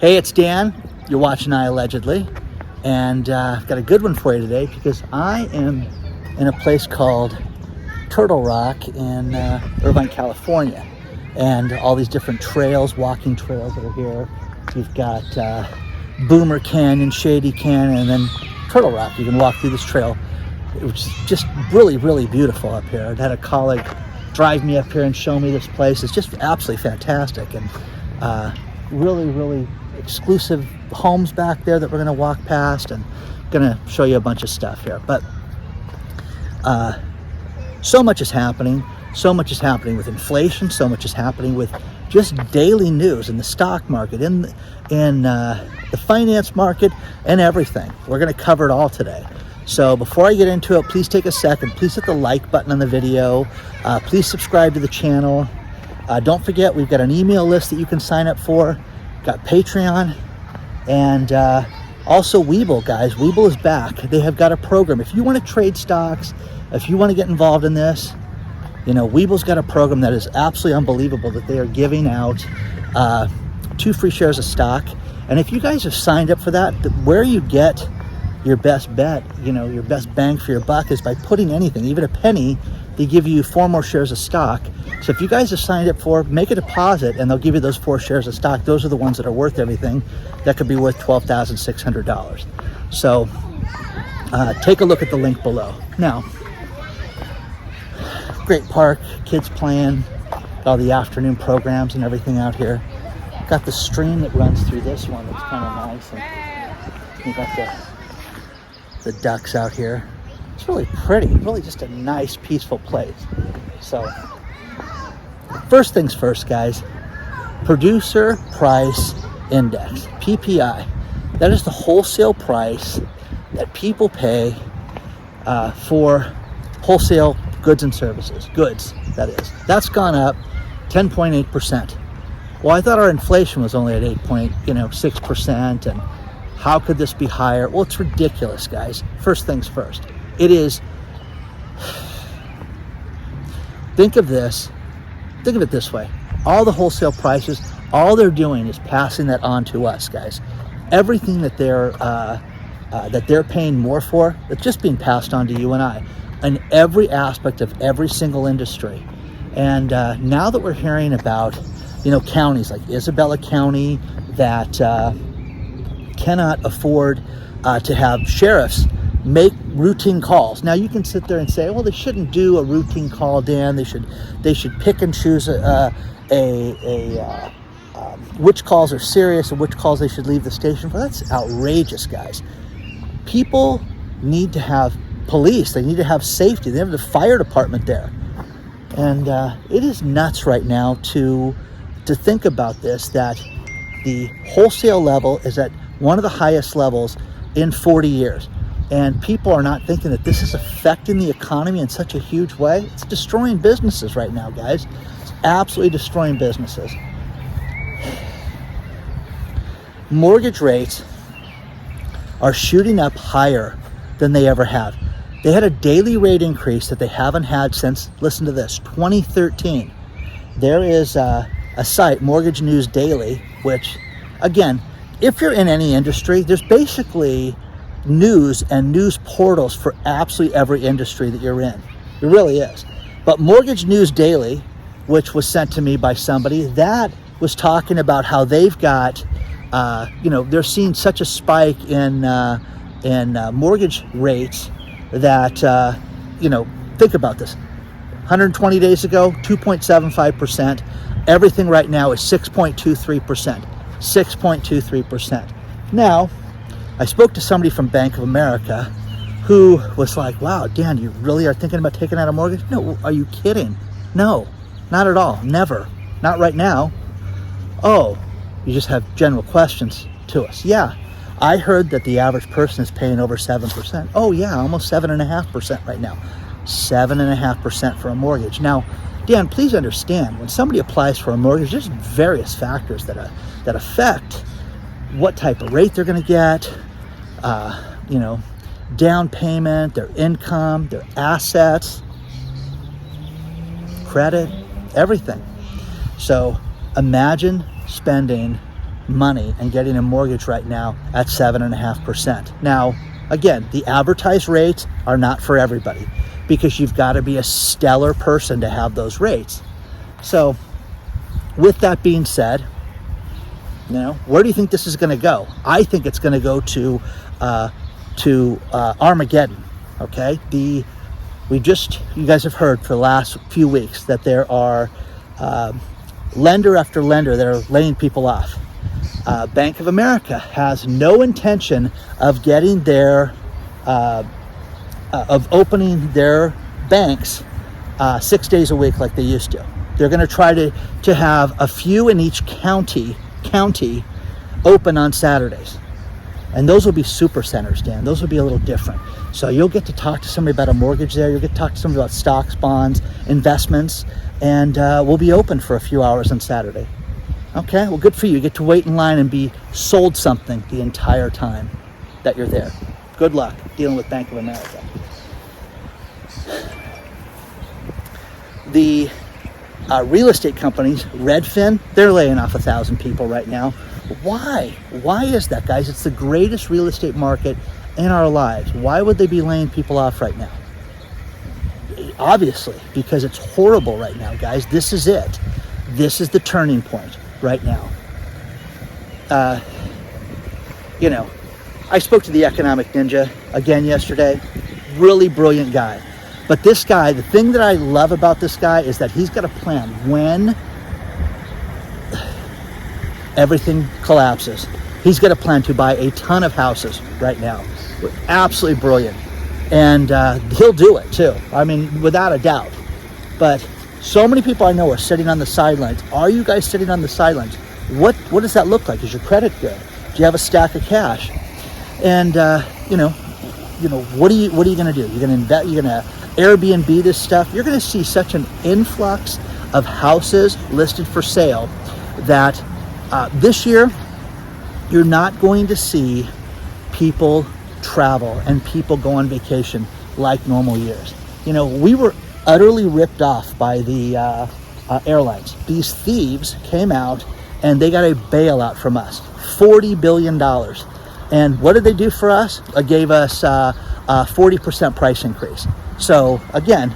Hey, it's Dan. You're watching iAllegedly, and I've got a good one for you today because I am in a place called Turtle Rock in Irvine, California, and all these different trails, walking trails that are here. You've got Boomer Canyon, Shady Canyon, and then Turtle Rock. You can walk through this trail, which is just really, really beautiful up here. I've had a colleague drive me up here and show me this place. It's just absolutely fantastic, and really, really exclusive homes back there that we're going to walk past, and going to show you a bunch of stuff here. But so much is happening. So much is happening with inflation. So much is happening with just daily news in the stock market, in the finance market, and everything. We're going to cover it all today. So before I get into it, please take a second. Please hit the like button on the video. Please subscribe to the channel. Don't forget, we've got an email list that you can sign up for. Got Patreon, and also Webull, guys. Webull is back. They have got a program. If you want to trade stocks, if you want to get involved in this, you know, Webull's got a program that is absolutely unbelievable, that they are giving out 2 free shares of stock. And if you guys have signed up for that, where you get your best bet, you know, your best bang for your buck is by putting anything, even a penny. They give you 4 more shares of stock. So if you guys have signed up for, make a deposit and they'll give you those 4 shares of stock. Those are the ones that are worth everything. That could be worth $12,600. So take a look at the link below. Now, great park, kids playing, all the afternoon programs and everything out here. Got the stream that runs through this one that's kind of nice. And you got the ducks out here. It's really pretty, really just a nice, peaceful place. So, first things first, guys, Producer Price Index, PPI. That is the wholesale price that people pay for wholesale goods and services. Goods, that is. That's gone up 10.8%. Well, I thought our inflation was only at 8.6%, and how could this be higher? Well, it's ridiculous, guys. First things first. It is, think of it this way. All the wholesale prices, all they're doing is passing that on to us, guys. Everything that they're paying more for, it's just being passed on to you and I in every aspect of every single industry. And now that we're hearing about, you know, counties like Isabella County that cannot afford to have sheriffs make routine calls. Now you can sit there and say, well, they shouldn't do a routine call, Dan. They should pick and choose which calls are serious and which calls they should leave the station for. That's outrageous, guys. People need to have police. They need to have safety. They have the fire department there, and it is nuts right now to think about this, that the wholesale level is at one of the highest levels in 40 years. And people are not thinking that this is affecting the economy in such a huge way. It's destroying businesses right now, guys. It's absolutely destroying businesses. Mortgage rates are shooting up higher than they ever have. They had a daily rate increase that they haven't had since, listen to this, 2013. There is a site, Mortgage News Daily, which, again, if you're in any industry, there's basically news and news portals for absolutely every industry that you're in. It really is. But Mortgage News Daily, which was sent to me by somebody, that was talking about how they've got, they're seeing such a spike in mortgage rates that, think about this. 120 days ago, 2.75%. Everything right now is 6.23%. 6.23%. Now, I spoke to somebody from Bank of America who was like, wow, Dan, you really are thinking about taking out a mortgage? No, are you kidding? No, not at all. Never. Not right now. Oh, you just have general questions to us. Yeah, I heard that the average person is paying over 7%. Oh yeah, almost 7.5% right now. 7.5% for a mortgage. Now, Dan, please understand, when somebody applies for a mortgage, there's various factors that affect what type of rate they're going to get, down payment, their income, their assets, credit, everything. So imagine spending money and getting a mortgage right now at 7.5%. Now, again, the advertised rates are not for everybody because you've got to be a stellar person to have those rates. So with that being said, where do you think this is going to go? I think it's going to go to Armageddon. Okay, you guys have heard for the last few weeks that there are lender after lender that are laying people off. Bank of America has no intention of getting of opening their banks 6 days a week like they used to. They're going to try to have a few in each county open on Saturdays. And those will be super centers, Dan. Those will be a little different. So you'll get to talk to somebody about a mortgage there. You'll get to talk to somebody about stocks, bonds, investments, and we'll be open for a few hours on Saturday. Okay, well, good for you. You get to wait in line and be sold something the entire time that you're there. Good luck dealing with Bank of America. The real estate companies, Redfin, they're laying off 1,000 people right now. Why? Why is that, guys? It's the greatest real estate market in our lives. Why would they be laying people off right now? Obviously, because it's horrible right now, guys. This is it. This is the turning point right now. I spoke to the economic ninja again yesterday. Really brilliant guy. But this guy, the thing that I love about this guy is that he's got a plan. When everything collapses, he's got a plan to buy a ton of houses right now. Absolutely brilliant. And he'll do it too. I mean, without a doubt. But so many people I know are sitting on the sidelines. Are you guys sitting on the sidelines? What does that look like? Is your credit good? Do you have a stack of cash? And what are you going to do? You're going to invest. You're going to Airbnb this stuff. You're going to see such an influx of houses listed for sale that this year you're not going to see people travel and people go on vacation like normal years. We were utterly ripped off by the airlines. These thieves came out and they got a bailout from us, $40 billion. And what did they do for us? Gave us a 40% price increase. So again,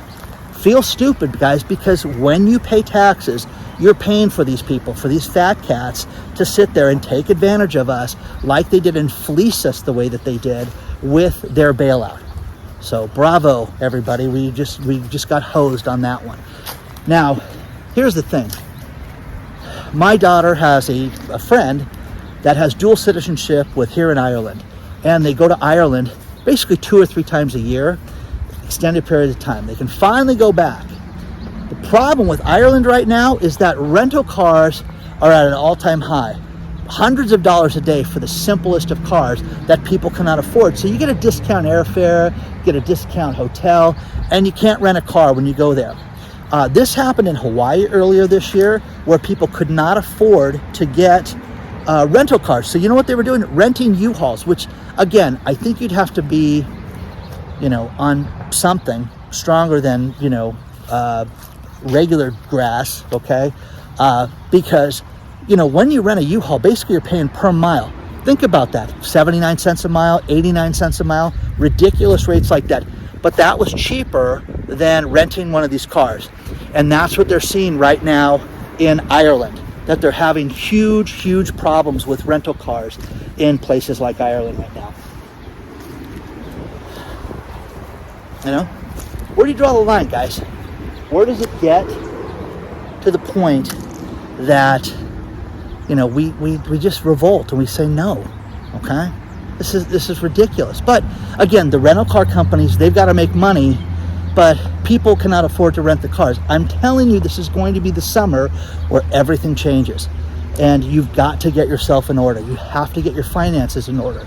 feel stupid, guys, because when you pay taxes, you're paying for these people, for these fat cats to sit there and take advantage of us like they did and fleece us the way that they did with their bailout. So bravo, everybody. We just got hosed on that one. Now, here's the thing. My daughter has a friend that has dual citizenship with here in Ireland. And they go to Ireland basically 2 or 3 times a year, extended period of time. They can finally go back. The problem with Ireland right now is that rental cars are at an all-time high. Hundreds of dollars a day for the simplest of cars that people cannot afford. So you get a discount airfare, get a discount hotel, and you can't rent a car when you go there. This happened in Hawaii earlier this year where people could not afford to get rental cars. So you know what they were doing? Renting U-Hauls, which again, I think you'd have to be, on something stronger than, regular grass, okay? Because, when you rent a U-Haul, basically you're paying per mile. Think about that, 79 cents a mile, 89 cents a mile, ridiculous rates like that. But that was cheaper than renting one of these cars. And that's what they're seeing right now in Ireland, that they're having huge, huge problems with rental cars in places like Ireland right now. Where do you draw the line, guys? Where does it get to the point that, we just revolt and we say no, okay? This is ridiculous. But again, the rental car companies, they've got to make money, but people cannot afford to rent the cars. I'm telling you, this is going to be the summer where everything changes. And you've got to get yourself in order. You have to get your finances in order.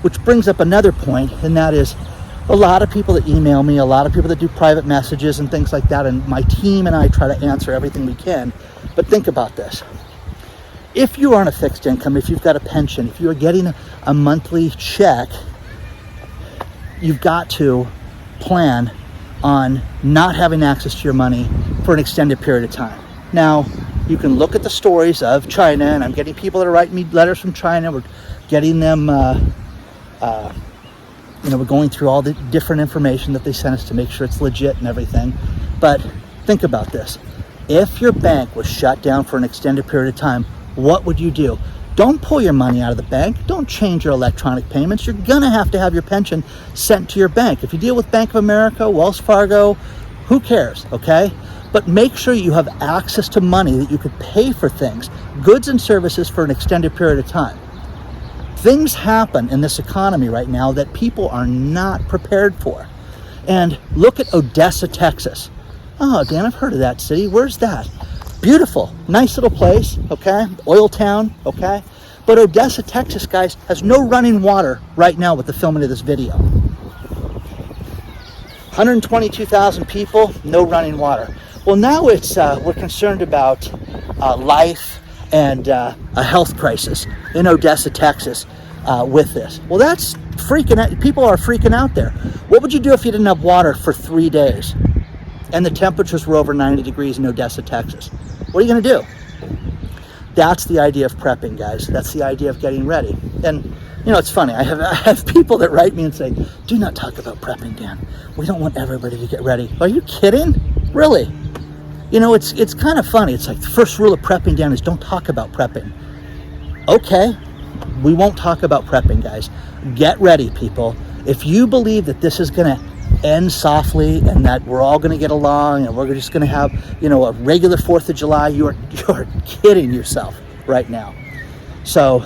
Which brings up another point, and that is a lot of people that email me, a lot of people that do private messages and things like that, and my team and I try to answer everything we can. But think about this. If you are on a fixed income, if you've got a pension, if you're getting a monthly check, you've got to plan on not having access to your money for an extended period of time. Now, You can look at the stories of China, and I'm getting people that are writing me letters from China. We're getting them, we're going through all the different information that they sent us to make sure it's legit and everything. But think about this. If your bank was shut down for an extended period of time, what would you do? Don't pull your money out of the bank. Don't change your electronic payments. You're gonna have to have your pension sent to your bank. If you deal with Bank of America, Wells Fargo, who cares, okay? But make sure you have access to money that you could pay for things, goods and services for an extended period of time. Things happen in this economy right now that people are not prepared for. And look at Odessa, Texas. Oh, Dan, I've heard of that city. Where's that? Beautiful, nice little place, okay? Oil town, okay? But Odessa, Texas, guys, has no running water right now with the filming of this video. 122,000 people, no running water. Well, now it's we're concerned about life and a health crisis in Odessa, Texas with this. Well, that's freaking out. People are freaking out there. What would you do if you didn't have water for 3 days and the temperatures were over 90 degrees in Odessa, Texas? What are you going to do? That's the idea of prepping, guys. That's the idea of getting ready. And you know, it's funny. I have people that write me and say, "Do not talk about prepping, Dan. We don't want everybody to get ready." Are you kidding? Really? You know, it's kind of funny. It's like the first rule of prepping, Dan, is don't talk about prepping. Okay, we won't talk about prepping, guys. Get ready, people. If you believe that this is going to end softly and that we're all going to get along and we're just going to have, you know, a regular 4th of July, you're kidding yourself right now. So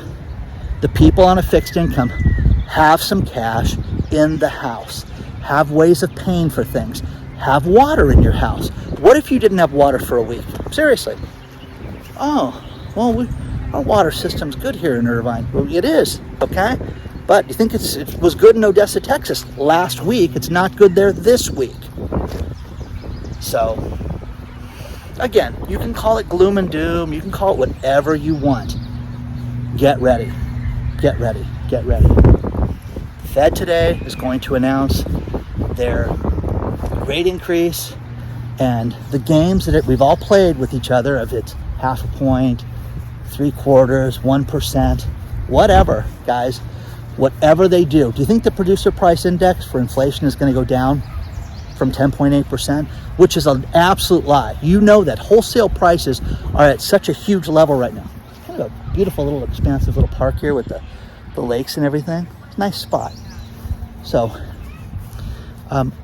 the people on a fixed income have some cash in the house, have ways of paying for things, have water in your house. What if you didn't have water for a week? Seriously. Oh, well, our water system's good here in Irvine. Well, it is, okay? But you think it was good in Odessa, Texas last week. It's not good there this week. So, again, you can call it gloom and doom. You can call it whatever you want. Get ready. Get ready. Get ready. The Fed today is going to announce their rate increase, and the games that we've all played with each other, if it's 0.5 point, 0.75, 1%, whatever, guys, whatever they do. Do you think the producer price index for inflation is going to go down from 10.8%, which is an absolute lie? You know that wholesale prices are at such a huge level right now. Kind of a beautiful little expansive little park here with the lakes and everything. It's a nice spot. So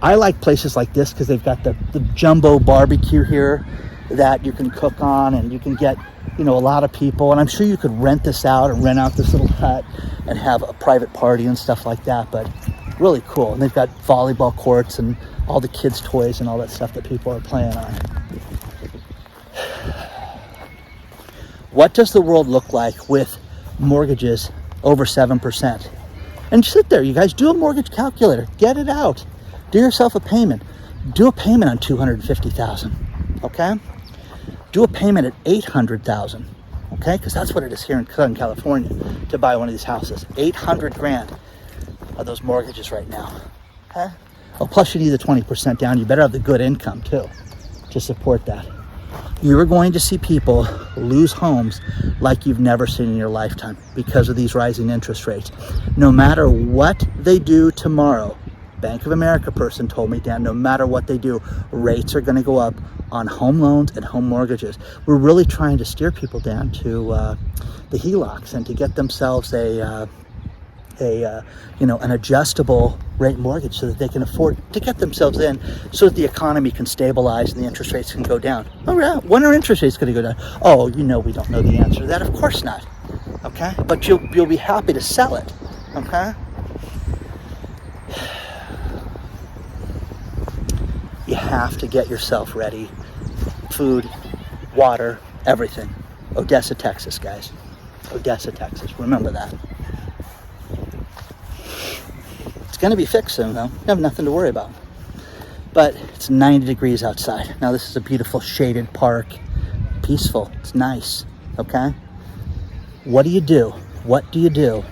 I like places like this because they've got the jumbo barbecue here that you can cook on, and you can get, you know, a lot of people. And I'm sure you could rent this out and rent out this little hut and have a private party and stuff like that. But really cool. And they've got volleyball courts and all the kids' toys and all that stuff that people are playing on. What does the world look like with mortgages over 7%? And sit there, you guys, do a mortgage calculator. Get it out. Do yourself a payment. Do a payment on $250,000, okay? Do a payment at $800,000, okay? Because that's what it is here in Southern California to buy one of these houses. $800,000 of those mortgages right now, okay? Well, plus you need the 20% down. You better have the good income too to support that. You're going to see people lose homes like you've never seen in your lifetime because of these rising interest rates. No matter what they do tomorrow, Bank of America person told me, Dan, no matter what they do, rates are going to go up on home loans and home mortgages. We're really trying to steer people down to the HELOCs and to get themselves an adjustable rate mortgage so that they can afford to get themselves in, so that the economy can stabilize and the interest rates can go down. Oh yeah, when are interest rates going to go down? Oh, you know, we don't know the answer to that. Of course not. Okay, but you'll be happy to sell it. Okay. You have to get yourself ready. Food, water, everything. Odessa, Texas, guys. Odessa, Texas. Remember that. It's going to be fixed soon, though. You have nothing to worry about. But it's 90 degrees outside. Now, this is a beautiful shaded park. Peaceful. It's nice. Okay? What do you do? What do you do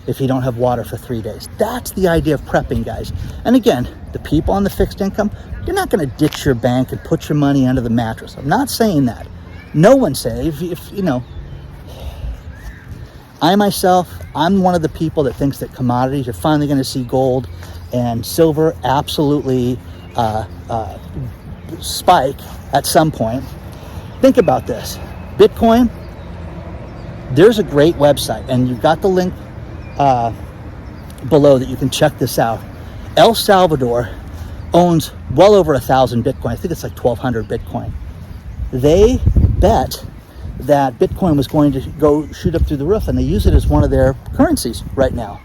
if you don't have water for 3 days? That's the idea of prepping, guys. And again, the people on the fixed income, you're not going to ditch your bank and put your money under the mattress. I'm not saying that. No one said, if you know, I myself, I'm one of the people that thinks that commodities, you're finally going to see gold and silver absolutely spike at some point. Think about this. Bitcoin, there's a great website, and you've got the link below that you can check this out. El Salvador owns well over 1,000 Bitcoin. I think it's like 1,200 Bitcoin. They bet that Bitcoin was going to go shoot up through the roof, and they use it as one of their currencies right now.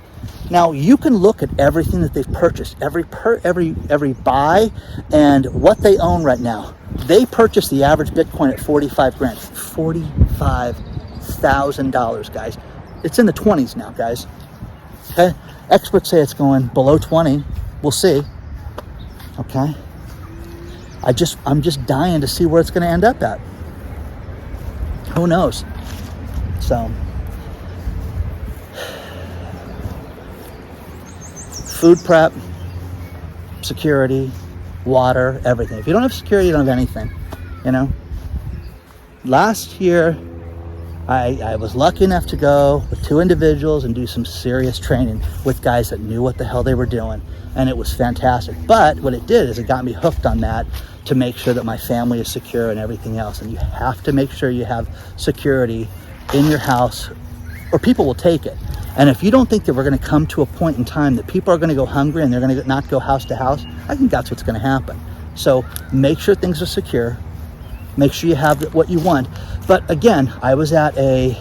Now you can look at everything that they've purchased, every buy, and what they own right now. They purchased the average Bitcoin at 45 grand, $45,000, guys. It's in the 20s now, guys. Okay, experts say it's going below 20. We'll see. Okay, I'm just dying to see where it's going to end up at. Who knows? So, food prep, security, water, everything. If you don't have security, you don't have anything, you know? Last year, I was lucky enough to go with 2 individuals and do some serious training with guys that knew what the hell they were doing, and it was fantastic. But what it did is it got me hooked on that to make sure that my family is secure and everything else. And you have to make sure you have security in your house, or people will take it. And if you don't think that we're going to come to a point in time that people are going to go hungry and they're going to not go house to house, I think that's what's going to happen. So make sure things are secure. Make sure you have what you want. But again, I was at a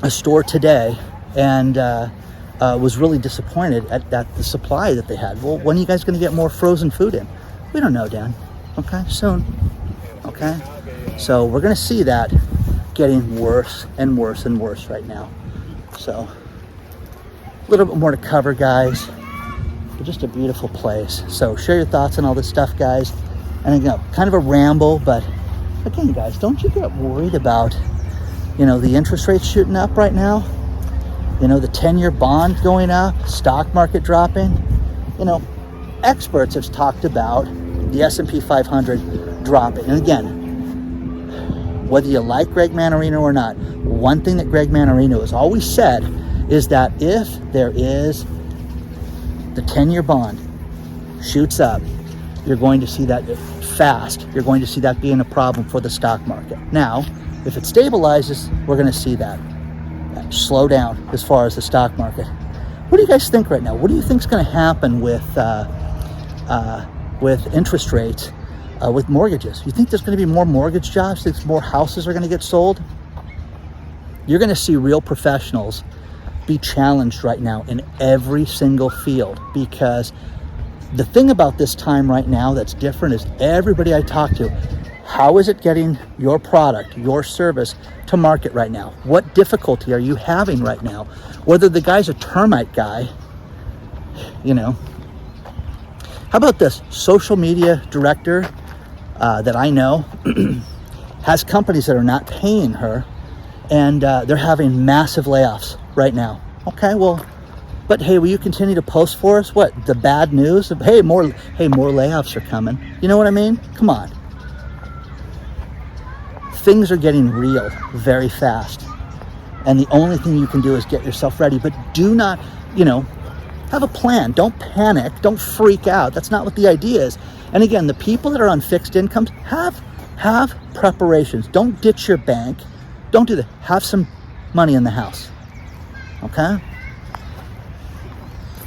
store today and was really disappointed at the supply that they had. Well, when are you guys going to get more frozen food in? We don't know, Dan. Okay, soon. Okay, so we're going to see that getting worse and worse and worse right now. So a little bit more to cover, guys. But just a beautiful place. So share your thoughts on all this stuff, guys. And again, kind of a ramble, but again, guys, don't you get worried about, you know, the interest rates shooting up right now? You know, the 10-year bond going up, stock market dropping. You know, experts have talked about the S&P 500 dropping. And again, whether you like Greg Mannarino or not, one thing that Greg Mannarino has always said is that if there is the 10-year bond shoots up, you're going to see that fast. You're going to see that being a problem for the stock market. Now, if it stabilizes, we're going to see that slow down as far as the stock market. What do you guys think right now? What do you think is going to happen with interest rates, with mortgages? You think there's going to be more mortgage jobs? Think more houses are going to get sold? You're going to see real professionals be challenged right now in every single field, because the thing about this time right now that's different is everybody I talk to, how is it getting your product, your service to market right now? What difficulty are you having right now? Whether the guy's a termite guy, you know. How about this? Social media director that I know has companies that are not paying her, and they're having massive layoffs right now. Okay, well, but hey, will you continue to post for us? What, the bad news? Hey, more layoffs are coming. You know what I mean? Come on. Things are getting real very fast. And the only thing you can do is get yourself ready. But do not, you know, have a plan. Don't panic. Don't freak out. That's not what the idea is. And again, the people that are on fixed incomes, have preparations. Don't ditch your bank. Don't do that. Have some money in the house. Okay?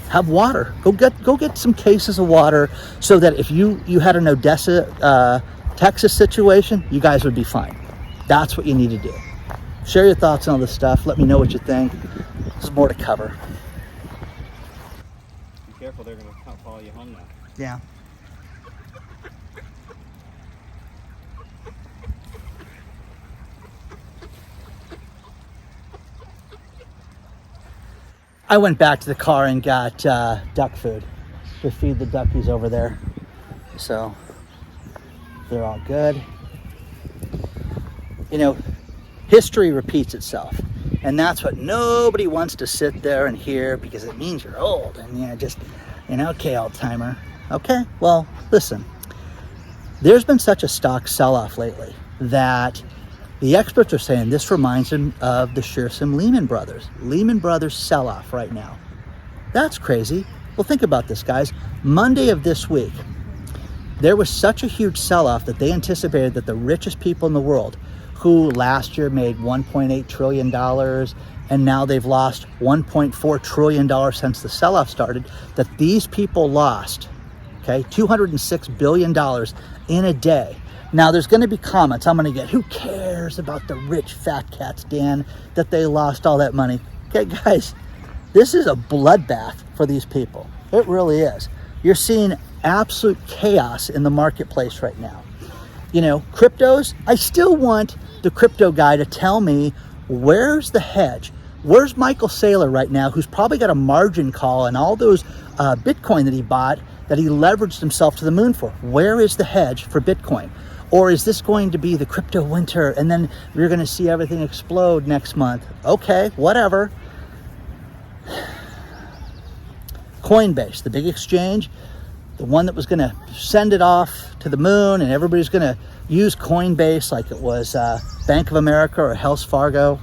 Have water. Go get some cases of water, so that if you had an Odessa, Texas situation, you guys would be fine. That's what you need to do. Share your thoughts on all this stuff. Let me know what you think. There's more to cover. Be careful, they're going to follow you home now. Yeah. I went back to the car and got duck food to feed the duckies over there. So they're all good. You know, history repeats itself. And that's what nobody wants to sit there and hear, because it means you're old and, you know, just, you know, okay, old timer. Okay, well, listen. There's been such a stock sell-off lately that the experts are saying this reminds them of the Shearson Lehman Brothers sell-off right now. That's crazy. Well, think about this, guys. Monday of this week, there was such a huge sell-off that they anticipated that the richest people in the world, who last year made $1.8 trillion, and now they've lost $1.4 trillion since the sell-off started, that these people lost, okay, $206 billion in a day. Now, there's going to be comments I'm going to get. Who cares about the rich fat cats, Dan, that they lost all that money? Okay, guys, this is a bloodbath for these people. It really is. You're seeing absolute chaos in the marketplace right now. You know, cryptos, I still want the crypto guy to tell me, where's the hedge? Where's Michael Saylor right now, who's probably got a margin call and all those Bitcoin that he bought, that he leveraged himself to the moon for? Where is the hedge for Bitcoin? Or is this going to be the crypto winter and then we're going to see everything explode next month? Okay, whatever. Coinbase, the big exchange, the one that was going to send it off to the moon and everybody's going to use Coinbase like it was Bank of America or Wells Fargo.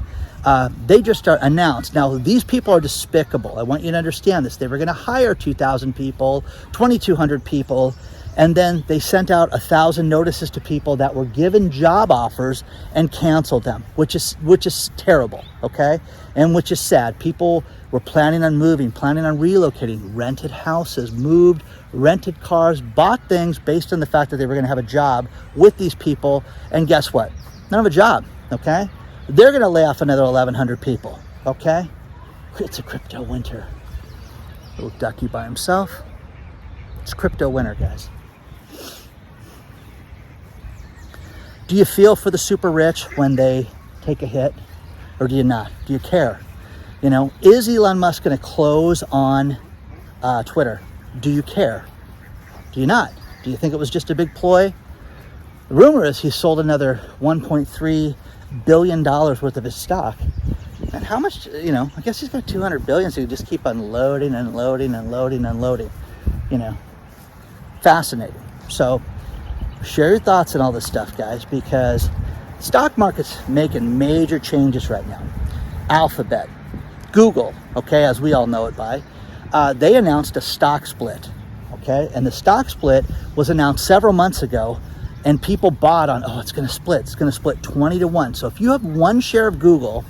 They just announced. Now, these people are despicable. I want you to understand this. They were going to hire 2,000 people, 2,200 people, and then they sent out 1,000 notices to people that were given job offers and canceled them, which is terrible, okay? And which is sad. People were planning on moving, planning on relocating, rented houses, moved, rented cars, bought things based on the fact that they were going to have a job with these people, and guess what? None of a job, okay? They're going to lay off another 1,100 people, okay? It's a crypto winter. Little ducky by himself. It's crypto winter, guys. Do you feel for the super rich when they take a hit, or do you not? Do you care? You know, is Elon Musk going to close on Twitter? Do you care? Do you not? Do you think it was just a big ploy? The rumor is he sold another $1.3 billion worth of his stock. And how much, you know, I guess he's got 200 billion, so you just keep unloading and loading and loading and loading. You know, fascinating. So share your thoughts on all this stuff, guys, because the stock market's making major changes right now. Alphabet, Google, okay, as we all know it by, they announced a stock split, okay? And the stock split was announced several months ago, and people bought on, oh, it's going to split. It's going to split 20 to 1. So if you have one share of Google,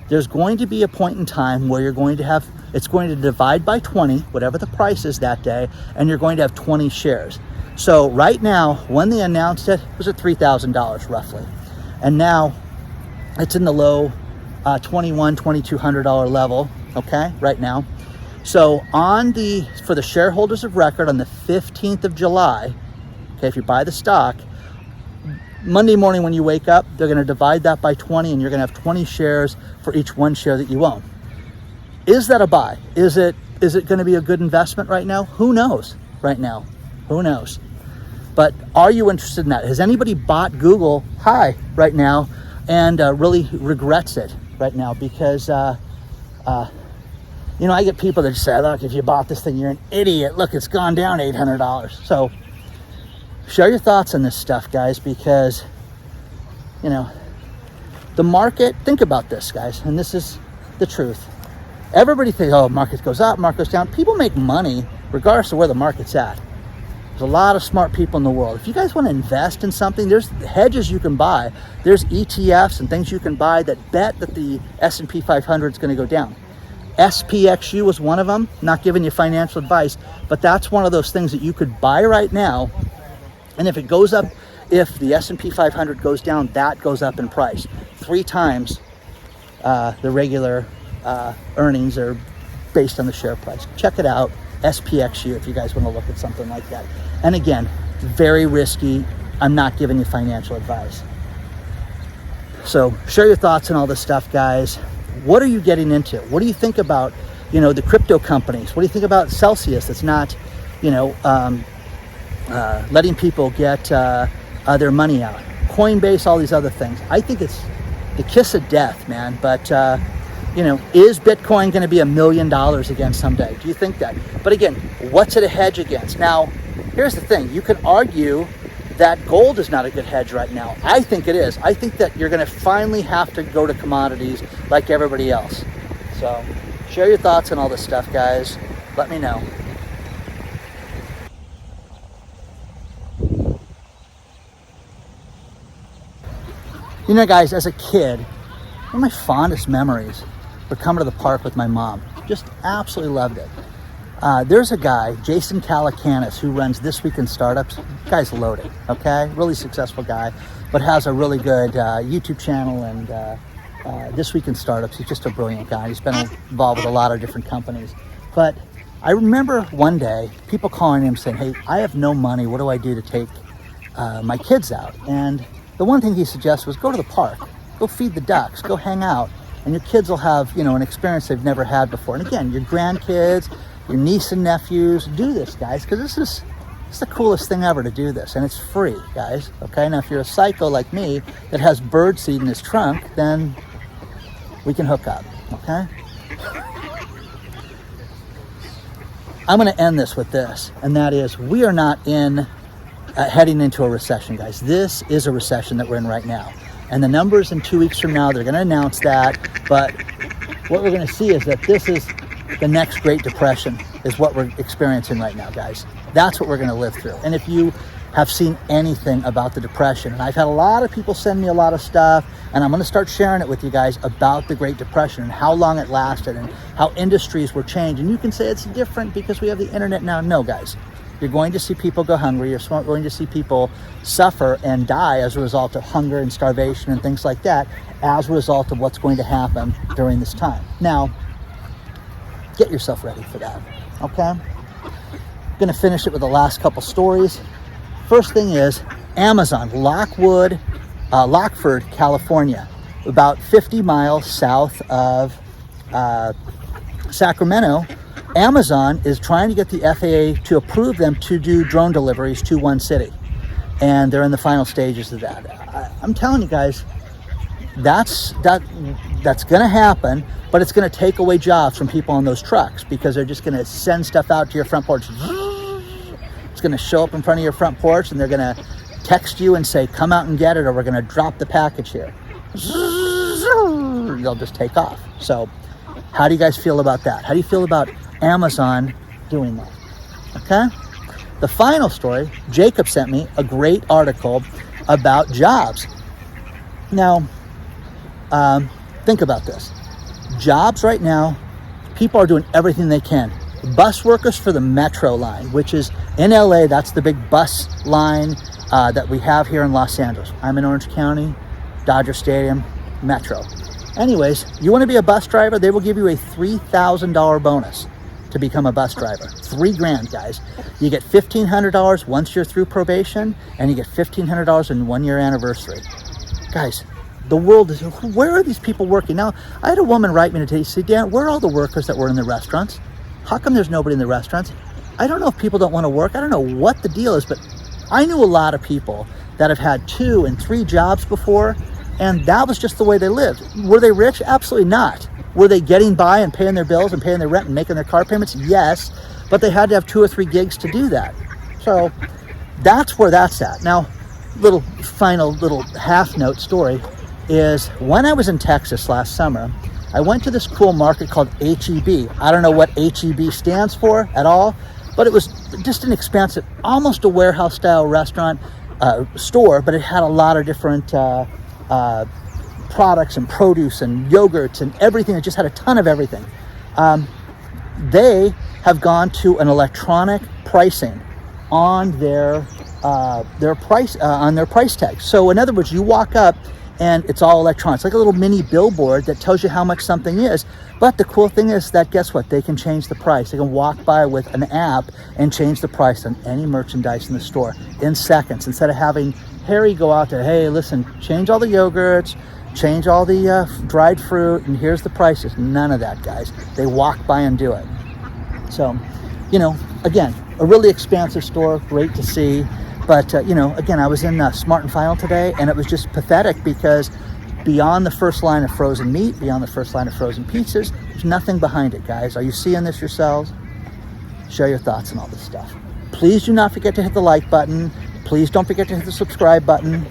there's going to be a point in time where you're going to have, it's going to divide by 20, whatever the price is that day, and you're going to have 20 shares. So right now, when they announced it, it was at $3,000 roughly. And now it's in the low $2,200 level, okay, right now. So for the shareholders of record on the 15th of July, okay, if you buy the stock, Monday morning when you wake up, they're going to divide that by 20 and you're going to have 20 shares for each one share that you own. Is that a buy? Is it going to be a good investment right now? Who knows right now? Who knows? But are you interested in that? Has anybody bought Google high right now and really regrets it right now? Because, you know, I get people that just say, look, if you bought this thing, you're an idiot. Look, it's gone down $800. So share your thoughts on this stuff, guys, because, you know, the market, think about this, guys, and this is the truth. Everybody thinks, oh, market goes up, market goes down. People make money regardless of where the market's at. There's a lot of smart people in the world. If you guys want to invest in something, there's hedges you can buy. There's ETFs and things you can buy that bet that the S&P 500 is going to go down. SPXU was one of them. Not giving you financial advice, but that's one of those things that you could buy right now. And if it goes up, if the S&P 500 goes down, that goes up in price. 3 times the regular earnings are based on the share price. Check it out, SPXU, if you guys want to look at something like that. And again, very risky. I'm not giving you financial advice. So share your thoughts on all this stuff, guys. What are you getting into? What do you think about, you know, the crypto companies? What do you think about Celsius that's not, you know, letting people get their money out? Coinbase, all these other things. I think it's the kiss of death, man. But, you know, is Bitcoin going to be $1 million again someday? Do you think that? But again, what's it a hedge against? Now, here's the thing. You could argue that gold is not a good hedge right now. I think it is. I think that you're going to finally have to go to commodities like everybody else. So share your thoughts on all this stuff, guys. Let me know. You know, guys, as a kid, one of my fondest memories would come to the park with my mom. Just absolutely loved it. There's a guy, Jason Calacanis, who runs This Week in Startups. Guy's loaded, okay? Really successful guy, but has a really good YouTube channel and This Week in Startups. He's just a brilliant guy. He's been involved with a lot of different companies. But I remember one day people calling him saying, hey, I have no money. What do I do to take my kids out? And the one thing he suggests was go to the park, go feed the ducks, go hang out, and your kids will have, you know, an experience they've never had before. And again, your grandkids, your niece and nephews, do this, guys, because it's the coolest thing ever to do this, and it's free, guys. Okay, now if you're a psycho like me that has birdseed in his trunk, then we can hook up. Okay. I'm going to end this with this, and that is we are not heading into a recession, guys. This is a recession that we're in right now. And the numbers in 2 weeks from now, they're going to announce that. But what we're going to see is that this is the next Great Depression is what we're experiencing right now, guys. That's what we're going to live through. And if you have seen anything about the Depression, and I've had a lot of people send me a lot of stuff, and I'm going to start sharing it with you guys about the Great Depression and how long it lasted and how industries were changed. And you can say it's different because we have the internet now. No, guys. You're going to see people go hungry. You're going to see people suffer and die as a result of hunger and starvation and things like that as a result of what's going to happen during this time. Now, get yourself ready for that, okay? I'm going to finish it with the last couple stories. First thing is Amazon, Lockford, California, about 50 miles south of Sacramento. Amazon is trying to get the FAA to approve them to do drone deliveries to one city. And they're in the final stages of that. I'm telling you guys, that's going to happen, but it's going to take away jobs from people on those trucks because they're just going to send stuff out to your front porch. It's going to show up in front of your front porch and they're going to text you and say, come out and get it, or we're going to drop the package here. They'll just take off. So how do you guys feel about that? How do you feel about Amazon doing that? Okay. The final story, Jacob sent me a great article about jobs. Now, think about this. Jobs right now, people are doing everything they can. Bus workers for the Metro line, which is in LA, that's the big bus line that we have here in Los Angeles. I'm in Orange County, Dodger Stadium, Metro. Anyways, you want to be a bus driver, they will give you a $3,000 bonus to become a bus driver. $3,000, guys. You get $1,500 once you're through probation, and you get $1,500 in 1 year anniversary. Guys, the world is, where are these people working? Now, I had a woman write me today, say, Dan, where are all the workers that were in the restaurants? How come there's nobody in the restaurants? I don't know if people don't want to work. I don't know what the deal is, but I knew a lot of people that have had 2 and 3 jobs before, and that was just the way they lived. Were they rich? Absolutely not. Were they getting by and paying their bills and paying their rent and making their car payments? Yes, but they had to have 2 or 3 gigs to do that. So that's where that's at. Now, final half note story is when I was in Texas last summer, I went to this cool market called HEB. I don't know what HEB stands for at all, but it was just an expansive, almost a warehouse style restaurant store, but it had a lot of different products and produce and yogurts and everything. It just had a ton of everything. They have gone to an electronic pricing on their price tag. So in other words, you walk up and it's all electronic. It's like a little mini billboard that tells you how much something is. But the cool thing is that, guess what? They can change the price. They can walk by with an app and change the price on any merchandise in the store in seconds, instead of having Harry go out there, hey, listen, change all the yogurts, change all the dried fruit, and here's the prices. None of that, guys. They walk by and do it. So, again, a really expansive store, great to see. But, again, I was in Smart and Final today, and it was just pathetic because beyond the first line of frozen meat, beyond the first line of frozen pizzas, there's nothing behind it, guys. Are you seeing this yourselves? Share your thoughts on all this stuff. Please do not forget to hit the like button. Please don't forget to hit the subscribe button.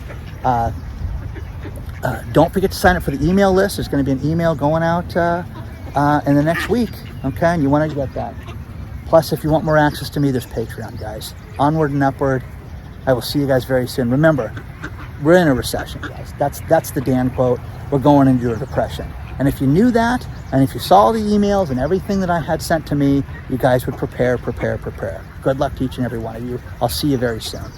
Don't forget to sign up for the email list. There's going to be an email going out in the next week. Okay, and you want to get that. Plus, if you want more access to me, there's Patreon, guys. Onward and upward. I will see you guys very soon. Remember, we're in a recession, guys. That's the Dan quote. We're going into a depression. And if you knew that, and if you saw the emails and everything that I had sent to me, you guys would prepare. Good luck to each and every one of you. I'll see you very soon.